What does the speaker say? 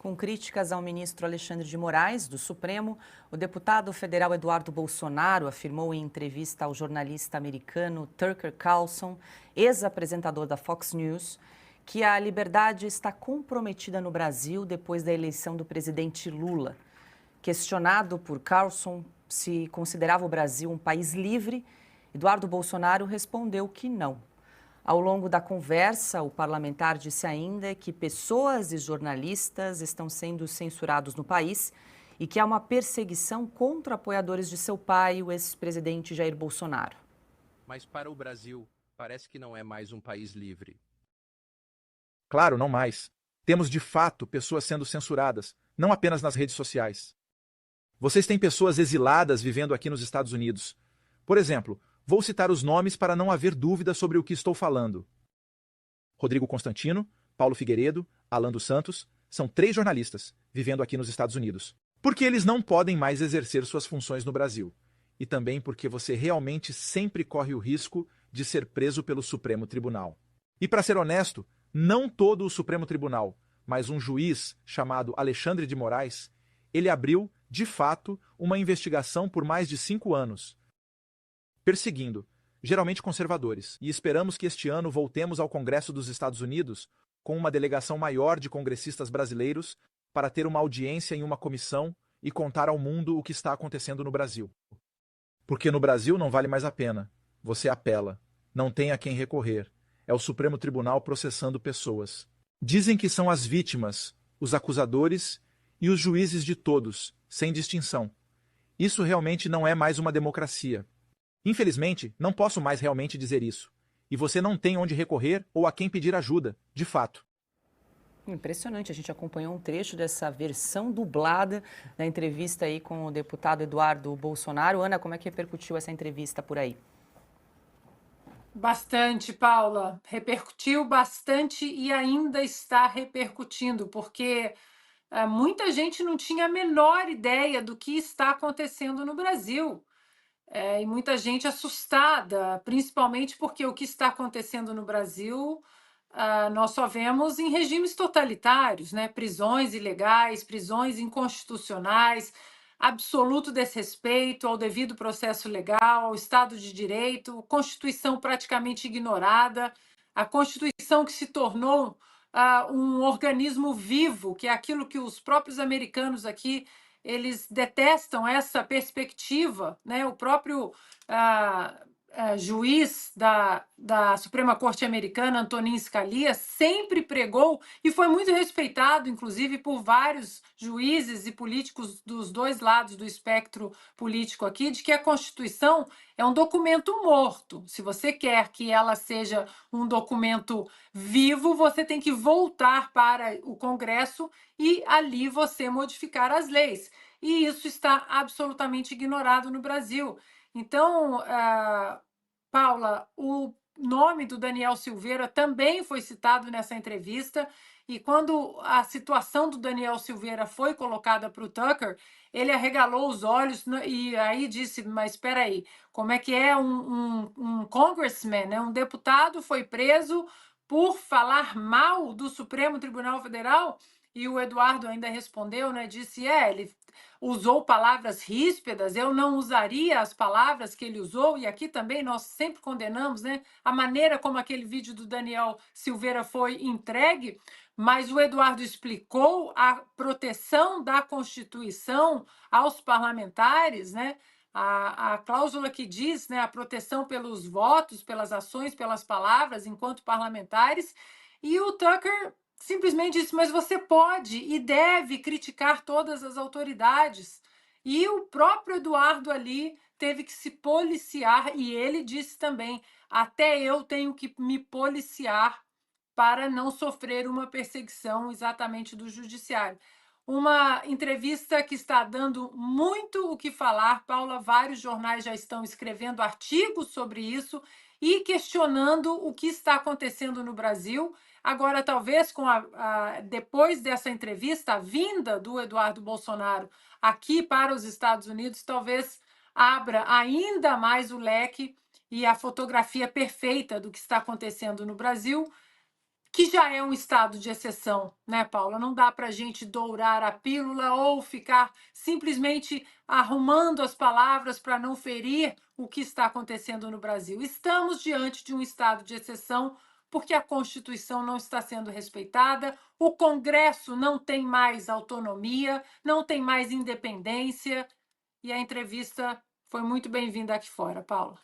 Com críticas ao ministro Alexandre de Moraes, do Supremo, o deputado federal Eduardo Bolsonaro afirmou em entrevista ao jornalista americano Tucker Carlson, ex-apresentador da Fox News, que a liberdade está comprometida no Brasil depois da eleição do presidente Lula. Questionado por Carlson se considerava o Brasil um país livre, Eduardo Bolsonaro respondeu que não. Ao longo da conversa, o parlamentar disse ainda que pessoas e jornalistas estão sendo censurados no país e que há uma perseguição contra apoiadores de seu pai, o ex-presidente Jair Bolsonaro. Mas para o Brasil, parece que não é mais um país livre. Claro, não mais. Temos de fato pessoas sendo censuradas, não apenas nas redes sociais. Vocês têm pessoas exiladas vivendo aqui nos Estados Unidos. Por exemplo, vou citar os nomes para não haver dúvida sobre o que estou falando. Rodrigo Constantino, Paulo Figueiredo, Alan dos Santos são 3 jornalistas vivendo aqui nos Estados Unidos. Porque eles não podem mais exercer suas funções no Brasil. E também porque você realmente sempre corre o risco de ser preso pelo Supremo Tribunal. E para ser honesto, não todo o Supremo Tribunal, mas um juiz chamado Alexandre de Moraes, ele abriu, de fato, uma investigação por mais de 5 anos, perseguindo, geralmente conservadores, e esperamos que este ano voltemos ao Congresso dos Estados Unidos com uma delegação maior de congressistas brasileiros para ter uma audiência em uma comissão e contar ao mundo o que está acontecendo no Brasil. Porque no Brasil não vale mais a pena. Você apela. Não tem a quem recorrer. É o Supremo Tribunal processando pessoas. Dizem que são as vítimas, os acusadores e os juízes de todos, sem distinção. Isso realmente não é mais uma democracia. Infelizmente, não posso mais realmente dizer isso. E você não tem onde recorrer ou a quem pedir ajuda, de fato. Impressionante, a gente acompanhou um trecho dessa versão dublada da entrevista aí com o deputado Eduardo Bolsonaro. Ana, como é que repercutiu essa entrevista por aí? Bastante, Paula. Repercutiu bastante e ainda está repercutindo, porque muita gente não tinha a menor ideia do que está acontecendo no Brasil. E muita gente assustada, principalmente porque o que está acontecendo no Brasil, nós só vemos em regimes totalitários, né? Prisões ilegais, prisões inconstitucionais, absoluto desrespeito ao devido processo legal, ao Estado de Direito, Constituição praticamente ignorada, a Constituição que se tornou um organismo vivo, que é aquilo que os próprios americanos aqui eles detestam essa perspectiva, né? O próprio juiz da Suprema Corte Americana, Antonin Scalia, sempre pregou e foi muito respeitado, inclusive, por vários juízes e políticos dos dois lados do espectro político aqui, de que a Constituição é um documento morto. Se você quer que ela seja um documento vivo, você tem que voltar para o Congresso e ali você modificar as leis. E isso está absolutamente ignorado no Brasil. Então, Paula, o nome do Daniel Silveira também foi citado nessa entrevista, e quando a situação do Daniel Silveira foi colocada para o Tucker, ele arregalou os olhos e aí disse, mas espera aí, como é que é um congressman, né? Um deputado foi preso por falar mal do Supremo Tribunal Federal? E o Eduardo ainda respondeu, né? Disse, ele usou palavras ríspidas, eu não usaria as palavras que ele usou, e aqui também nós sempre condenamos, né, a maneira como aquele vídeo do Daniel Silveira foi entregue, mas o Eduardo explicou a proteção da Constituição aos parlamentares, né, a cláusula que diz, né, a proteção pelos votos, pelas ações, pelas palavras, enquanto parlamentares, e o Tucker simplesmente disse, mas você pode e deve criticar todas as autoridades. E o próprio Eduardo ali teve que se policiar, e ele disse também, até eu tenho que me policiar para não sofrer uma perseguição exatamente do judiciário. Uma entrevista que está dando muito o que falar, Paula, vários jornais já estão escrevendo artigos sobre isso e questionando o que está acontecendo no Brasil. Agora, talvez, depois dessa entrevista, a vinda do Eduardo Bolsonaro aqui para os Estados Unidos, talvez abra ainda mais o leque e a fotografia perfeita do que está acontecendo no Brasil. que já é um estado de exceção, né, Paula? Não dá para a gente dourar a pílula ou ficar simplesmente arrumando as palavras para não ferir o que está acontecendo no Brasil. Estamos diante de um estado de exceção porque a Constituição não está sendo respeitada, o Congresso não tem mais autonomia, não tem mais independência, e a entrevista foi muito bem-vinda aqui fora, Paula.